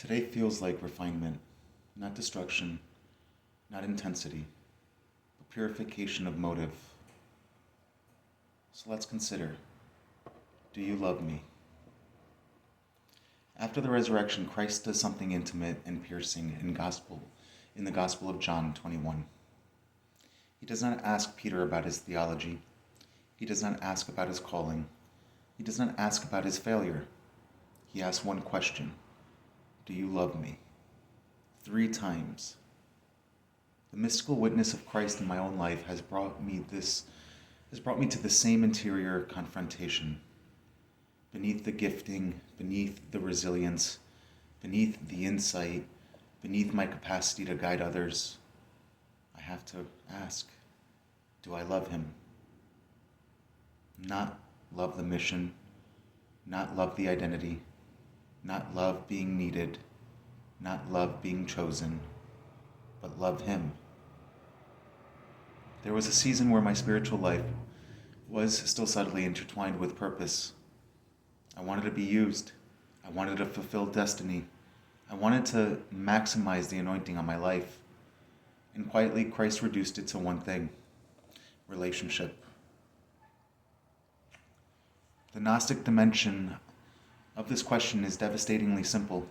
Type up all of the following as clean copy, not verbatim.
Today feels like refinement, not destruction, not intensity, but purification of motive. So let's consider, do you love me? After the resurrection, Christ does something intimate and piercing in the Gospel of John 21. He does not ask Peter about his theology. He does not ask about his calling. He does not ask about his failure. He asks one question: do you love me? 3 times. The mystical witness of Christ in my own life has brought me to the same interior confrontation. Beneath the gifting, beneath the resilience, beneath the insight, beneath my capacity to guide others, I have to ask, do I love him? Not love the mission, not love the identity, not love being needed, not love being chosen, but love him. There was a season where my spiritual life was still subtly intertwined with purpose. I wanted to be used. I wanted to fulfill destiny. I wanted to maximize the anointing on my life. And quietly, Christ reduced it to one thing: relationship. The Gnostic dimension of this question is devastatingly simple.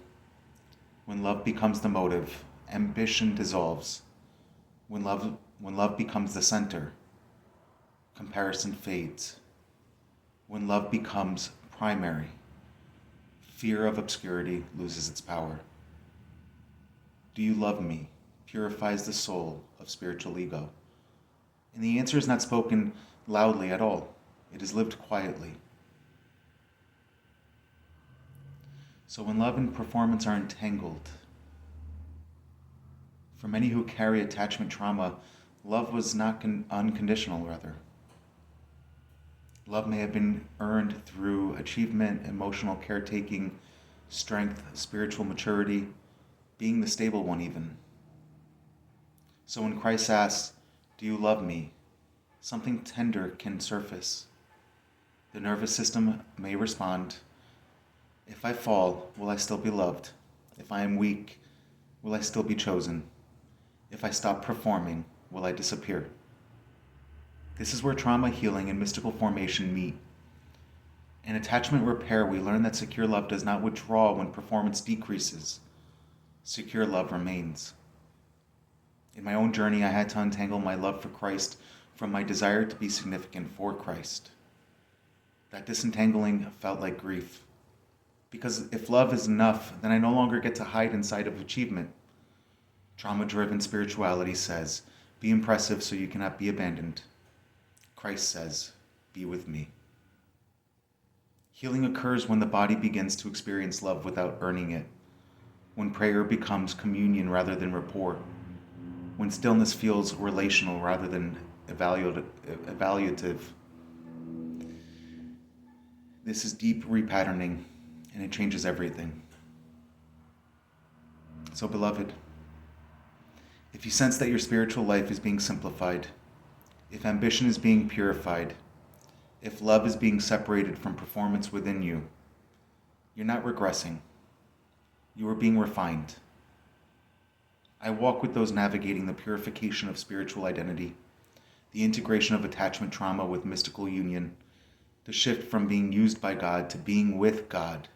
When love becomes the motive, ambition dissolves. When love becomes the center, comparison fades. When love becomes primary, fear of obscurity loses its power. Do you love me? Purifies the soul of spiritual ego. And the answer is not spoken loudly at all. It is lived quietly. So when love and performance are entangled, for many who carry attachment trauma, love was not unconditional, rather. Love may have been earned through achievement, emotional caretaking, strength, spiritual maturity, being the stable one even. So when Christ asks, do you love me? Something tender can surface. The nervous system may respond. If I fall, will I still be loved? If I am weak, will I still be chosen? If I stop performing, will I disappear? This is where trauma healing and mystical formation meet. In attachment repair, we learn that secure love does not withdraw when performance decreases. Secure love remains. In my own journey, I had to untangle my love for Christ from my desire to be significant for Christ. That disentangling felt like grief. Because if love is enough, then I no longer get to hide inside of achievement. Trauma-driven spirituality says, be impressive so you cannot be abandoned. Christ says, be with me. Healing occurs when the body begins to experience love without earning it. When prayer becomes communion rather than rapport. When stillness feels relational rather than evaluative. This is deep repatterning, and it changes everything. So, beloved, if you sense that your spiritual life is being simplified, if ambition is being purified, if love is being separated from performance within you, you're not regressing. You are being refined. I walk with those navigating the purification of spiritual identity, the integration of attachment trauma with mystical union, the shift from being used by God to being with God,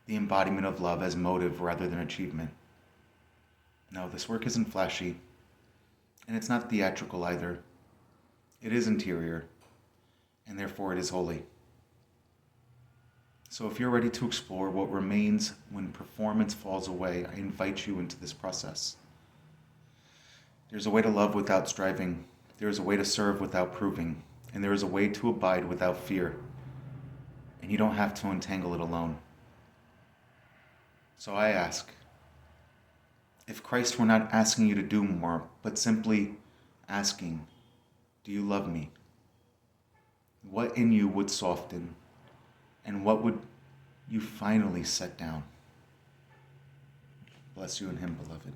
the embodiment of love as motive rather than achievement. No, this work isn't flashy, and it's not theatrical either. It is interior, and therefore it is holy. So if you're ready to explore what remains when performance falls away, I invite you into this process. There's a way to love without striving. There is a way to serve without proving. And there is a way to abide without fear. And you don't have to untangle it alone. So I ask, if Christ were not asking you to do more, but simply asking, do you love me? What in you would soften? And what would you finally set down? Bless you in him, beloved.